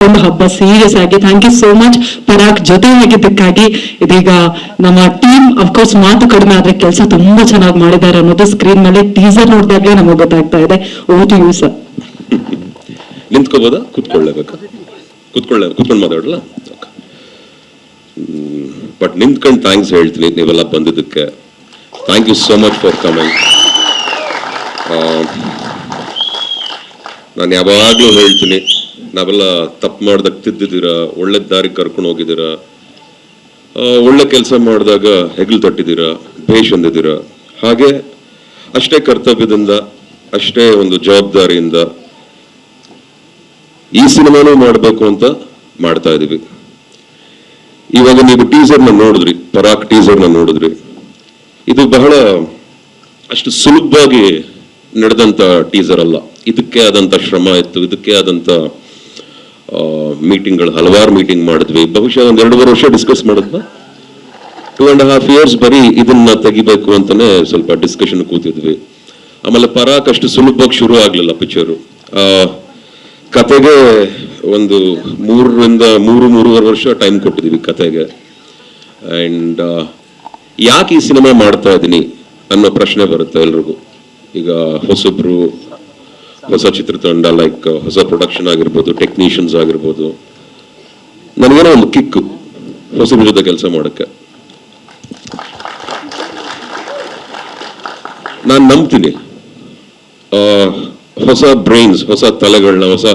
ಒಂದು ಹಬ್ಬ ಸೀರಿಯಸ್ ಆಗಿ. ಥ್ಯಾಂಕ್ ಯು ಸೋ ಮಚ್ ಪರಾಕ್ ಜೊತೆ ಆಗಿದ್ದಕ್ಕಾಗಿ. ಇದೀಗ ನಮ್ಮ ಟೀಮ್ ಅಫ್ಕೋರ್ಸ್ ಮಾತು ಕಡಿಮೆ ಆದ್ರೆ ಕೆಲಸ ತುಂಬಾ ಚೆನ್ನಾಗಿ ಮಾಡಿದ್ದಾರೆ ಅನ್ನೋದು ಸ್ಕ್ರೀನ್ ಮೇಲೆ ಟೀಸರ್ ನೋಡಿದಾಗಲೇ ನಮಗೆ ಗೊತ್ತಾಗ್ತಾ ಇದೆ. Over to you sir. ನಿಂತ್ಕೋಬೋದಾ? ಕೂತ್ಕೊಳ್ಳೇಬೇಕಾ? ಕೂತ್ಕೊಂಡು ಮಾತಾಡಲ್ಲ. ಬಟ್ ನಿಂತ್ಕೊಂಡು ಥ್ಯಾಂಕ್ಸ್ ಹೇಳ್ತೀನಿ ನೀವೆಲ್ಲ ಬಂದಿದ್ದಕ್ಕೆ. Thank you so much for coming. ನಾನು ಯಾವಾಗಲೂ ಹೇಳ್ತೀನಿ, ನಾವೆಲ್ಲ ತಪ್ಪು ಮಾಡ್ದಾಗ ತಿದ್ದಿದ್ದೀರಾ, ಒಳ್ಳೆ ದಾರಿ ಕರ್ಕೊಂಡು ಹೋಗಿದ್ದೀರಾ, ಒಳ್ಳೆ ಕೆಲಸ ಮಾಡಿದಾಗ ಹೆಗಲು ತಟ್ಟಿದ್ದೀರಾ, ಭೇಷ್ ಅಂದಿದ್ದೀರಾ. ಹಾಗೆ ಅಷ್ಟೇ ಕರ್ತವ್ಯದಿಂದ, ಅಷ್ಟೇ ಒಂದು ಜವಾಬ್ದಾರಿಯಿಂದ ಈ ಸಿನಿಮಾನೂ ಮಾಡಬೇಕು ಅಂತ ಮಾಡ್ತಾ ಇದೀವಿ. ಇವಾಗ ನೀವು ಟೀಸರ್ನ ನೋಡಿದ್ರಿ, ಪರಾಕ್ ಟೀಸರ್ನ ನೋಡಿದ್ರಿ. ಇದು ಬಹಳ ಅಷ್ಟು ಸುಲಭವಾಗಿ ನಡೆದಂತ ಟೀಸರ್ ಅಲ್ಲ. ಇದಕ್ಕೆ ಆದಂತ ಶ್ರಮ ಇತ್ತು, ಇದಕ್ಕೆ ಆದಂತ ಮೀಟಿಂಗ್ಗಳು, ಹಲವಾರು ಮೀಟಿಂಗ್ ಮಾಡಿದ್ವಿ. ಬಹುಶಃ ಒಂದ್ 2.5 ವರ್ಷ ಡಿಸ್ಕಸ್ ಮಾಡಿದ್ನ. 2.5 years ಬರೀ ಇದನ್ನ ತೆಗಿಬೇಕು ಅಂತಾನೆ ಸ್ವಲ್ಪ ಡಿಸ್ಕಷನ್ ಕೂತಿದ್ವಿ. ಆಮೇಲೆ ಪರಾಕ್ ಅಷ್ಟು ಸುಲಭವಾಗಿ ಶುರು ಆಗ್ಲಿಲ್ಲ ಪಿಕ್ಚರು. ಕತೆಗೆ ಒಂದು 3.5 ವರ್ಷ ಟೈಮ್ ಕೊಟ್ಟಿದೀವಿ ಕತೆಗೆ. ಅಂಡ್ ಯಾಕೆ ಈ ಸಿನಿಮಾ ಮಾಡ್ತಾ ಇದ್ದೀನಿ ಅನ್ನೋ ಪ್ರಶ್ನೆ ಬರುತ್ತೆ ಎಲ್ರಿಗೂ. ಈಗ ಹೊಸಬ್ರು, ಹೊಸ ಚಿತ್ರತಂಡ, ಲೈಕ್ ಹೊಸ ಪ್ರೊಡಕ್ಷನ್ ಆಗಿರ್ಬೋದು, ಟೆಕ್ನಿಷಿಯನ್ಸ್ ಆಗಿರ್ಬೋದು, ನನಗೇನೋ ಒಂದು ಕಿಕ್ಕು ಹೊಸಬ್ರ ಜೊತೆ ಕೆಲಸ ಮಾಡಕ್ಕೆ. ನಾನು ನಂಬ್ತೀನಿ ಹೊಸ ಬ್ರೈನ್ಸ್, ಹೊಸ ತಲೆಗಳನ್ನ, ಹೊಸ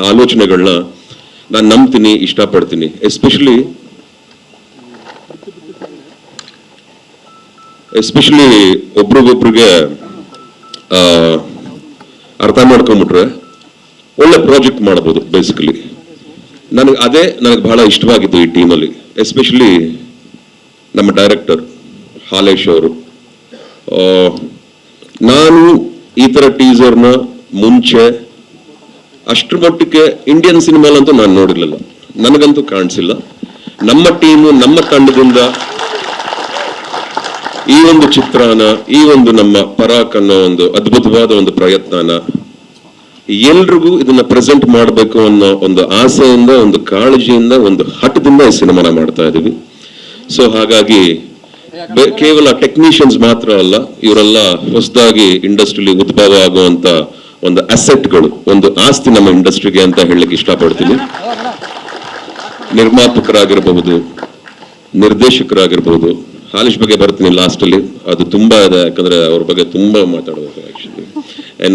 ಆಲೋಚನೆಗಳನ್ನ ನಾನು ನಂಬ್ತೀನಿ, ಇಷ್ಟಪಡ್ತೀನಿ. ಎಸ್ಪೆಷಲಿ ಒಬ್ರಿಗೊಬ್ರಿಗೆ ಅರ್ಥ ಮಾಡ್ಕೊಂಡ್ಬಿಟ್ರೆ ಒಳ್ಳೆ ಪ್ರಾಜೆಕ್ಟ್ ಮಾಡ್ಬೋದು. ಬೇಸಿಕಲಿ ನನಗೆ ಬಹಳ ಇಷ್ಟವಾಗಿತ್ತು ಈ ಟೀಮಲ್ಲಿ. ಎಸ್ಪೆಷಲಿ ನಮ್ಮ ಡೈರೆಕ್ಟರ್ ಹಾಲೇಶ್ ಅವರು. ನಾನು ಈ ತರ ಟೀಸರ್ನ ಮುಂಚೆ ಅಷ್ಟ್ರ ಮಟ್ಟಿಗೆ ಇಂಡಿಯನ್ ಸಿನಿಮಾಲಂತೂ ನಾನು ನೋಡಿರ್ಲಿಲ್ಲ, ನನಗಂತೂ ಕಾಣಿಸಿಲ್ಲ. ನಮ್ಮ ಟೀಮು, ನಮ್ಮ ತಂಡದಿಂದ ಈ ಒಂದು ಚಿತ್ರನ, ಈ ಒಂದು ನಮ್ಮ ಪರಾಕ್ ಅನ್ನೋ ಒಂದು ಅದ್ಭುತವಾದ ಒಂದು ಪ್ರಯತ್ನನ ಎಲ್ರಿಗೂ ಇದನ್ನ ಪ್ರೆಸೆಂಟ್ ಮಾಡಬೇಕು ಅನ್ನೋ ಒಂದು ಆಸೆಯಿಂದ, ಒಂದು ಕಾಳಜಿಯಿಂದ, ಒಂದು ಹಠದಿಂದ ಈ ಸಿನಿಮಾನ ಮಾಡ್ತಾ ಇದೀವಿ. ಸೊ ಹಾಗಾಗಿ ಕೇವಲ ಟೆಕ್ನಿಷಿಯನ್ಸ್ ಮಾತ್ರ ಅಲ್ಲ, ಇವರೆಲ್ಲ ಹೊಸದಾಗಿ ಇಂಡಸ್ಟ್ರಿಲಿ ಉದ್ಭವ ಆಗುವಂತ ಒಂದು ಅಸೆಟ್ಗಳು, ಒಂದು ಆಸ್ತಿ ನಮ್ಮ ಇಂಡಸ್ಟ್ರಿಗೆ ಅಂತ ಹೇಳಲಿಕ್ಕೆ ಇಷ್ಟಪಡ್ತೀನಿ. ನಿರ್ಮಾಪಕರಾಗಿರ್ಬಹುದು, ನಿರ್ದೇಶಕರಾಗಿರ್ಬಹುದು. ಹಾಲೇಶ್ ಬಗ್ಗೆ ಬರ್ತೀನಿ ಲಾಸ್ಟ್ ಅಲ್ಲಿ, ಅದು ತುಂಬಾ ಇದೆ, ಯಾಕಂದ್ರೆ ಅವ್ರ ಬಗ್ಗೆ ತುಂಬಾ ಮಾತಾಡಬೇಕು. ಆಕ್ಚುಲಿ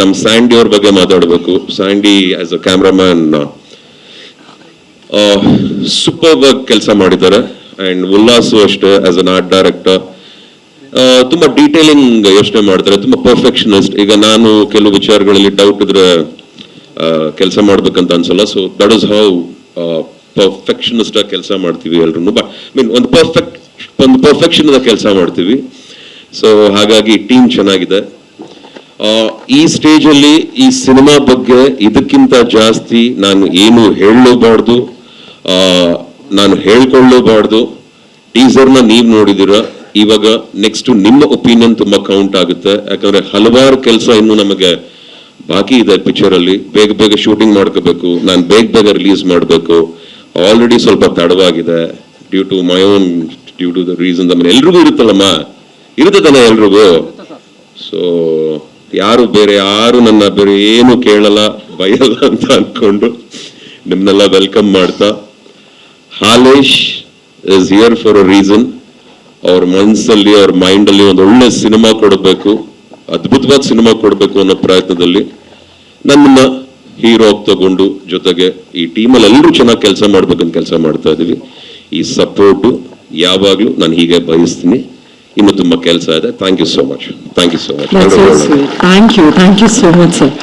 ನಮ್ ಸ್ಯಾಂಡಿ ಅವ್ರ ಬಗ್ಗೆ ಮಾತಾಡಬೇಕು. Sandy as a cameraman super ಆಗಿ ಕೆಲಸ ಮಾಡಿದ್ದಾರೆ. ಅಂಡ್ ಉಲ್ಲಾಸು ಅಷ್ಟೇ ಆಸ್ ಅನ್ ಆರ್ಟ್ ಡೈರೆಕ್ಟರ್ ತುಂಬಾ ಡೀಟೇಲಿಂಗ್ ಯೋಚನೆ ಮಾಡ್ತಾರೆ, ತುಂಬಾ ಪರ್ಫೆಕ್ಷನಿಸ್ಟ್. ಈಗ ನಾನು ಕೆಲವು ವಿಚಾರಗಳಲ್ಲಿ ಡೌಟ್ ಇದ್ರೆ ಕೆಲಸ ಮಾಡ್ಬೇಕಂತ ಅನ್ಸಲ್ಲ. So that is how perfectionist ಆಗಿ ಕೆಲಸ ಮಾಡ್ತೀವಿ ಎಲ್ರು. ಬಟ್ ಮೀನ್ ಒಂದು ಪರ್ಫೆಕ್ಷನ್ ಕೆಲಸ ಮಾಡ್ತೀವಿ. ಸೊ ಹಾಗಾಗಿ ಟೀಮ್ ಚೆನ್ನಾಗಿದೆ. ಈ ಸ್ಟೇಜ್ ಅಲ್ಲಿ ಈ ಸಿನಿಮಾ ಬಗ್ಗೆ ಇದಕ್ಕಿಂತ ಜಾಸ್ತಿ ನಾನು ಏನು ಹೇಳಲೂಬಾರ್ದು, ನಾನು ಹೇಳ್ಕೊಳ್ಳೂಬಾರ್ದು. ಟೀಸರ್ನ ನೀವ್ ನೋಡಿದಿರ. ಇವಾಗ ನೆಕ್ಸ್ಟ್ ನಿಮ್ಮ ಒಪಿನಿಯನ್ ತುಂಬಾ ಕೌಂಟ್ ಆಗುತ್ತೆ. ಯಾಕಂದ್ರೆ ಹಲವಾರು ಕೆಲಸ ಇನ್ನು ನಮಗೆ ಬಾಕಿ ಇದೆ ಪಿಕ್ಚರ್ ಅಲ್ಲಿ. ಬೇಗ ಶೂಟಿಂಗ್ ಮಾಡ್ಕೋಬೇಕು, ನಾನು ಬೇಗ ರಿಲೀಸ್ ಮಾಡಬೇಕು. ಆಲ್ರೆಡಿ ಸ್ವಲ್ಪ ತಡವಾಗಿದೆ ಡ್ಯೂ ಟು ದ ರೀಸನ್. ಆಮೇಲೆ ಎಲ್ರಿಗೂ ಇರುತ್ತಲ್ಲಮ್ಮ, ಇರುತ್ತೆ ತಾನೆ ಎಲ್ರಿಗೂ. ಸೊ ಯಾರು ನನ್ನ ಬೇರೆ ಏನು ಕೇಳಲ್ಲ, ಬಯಲ್ಲ ಅಂತ ಅನ್ಕೊಂಡು ನಿಮ್ನೆಲ್ಲ ವೆಲ್ಕಮ್ ಮಾಡ್ತಾ, Halesh is here for a reason. ಅವ್ರ ಮನಸ್ಸಲ್ಲಿ, ಅವ್ರ ಮೈಂಡ್ ಅಲ್ಲಿ ಒಂದು ಒಳ್ಳೆ ಸಿನಿಮಾ ಕೊಡಬೇಕು, ಅದ್ಭುತವಾದ ಸಿನಿಮಾ ಕೊಡಬೇಕು ಅನ್ನೋ ಪ್ರಯತ್ನದಲ್ಲಿ ನನ್ನನ್ನ ಹೀರೋ ತಗೊಂಡು, ಜೊತೆಗೆ ಈ ಟೀಮಲ್ಲಿ ಎಲ್ಲರೂ ಚೆನ್ನಾಗಿ ಕೆಲಸ ಮಾಡ್ಬೇಕಂತ ಕೆಲಸ ಮಾಡ್ತಾ ಇದೀವಿ. ಈ ಸಪೋರ್ಟು ಯಾವಾಗ್ಲೂ ನಾನು ಹೀಗೆ ಬಯಸ್ತೀನಿ. ಇನ್ನು ತುಂಬಾ ಕೆಲಸ ಇದೆ. Thank you so much. Thank you so much. Thank you so much sir.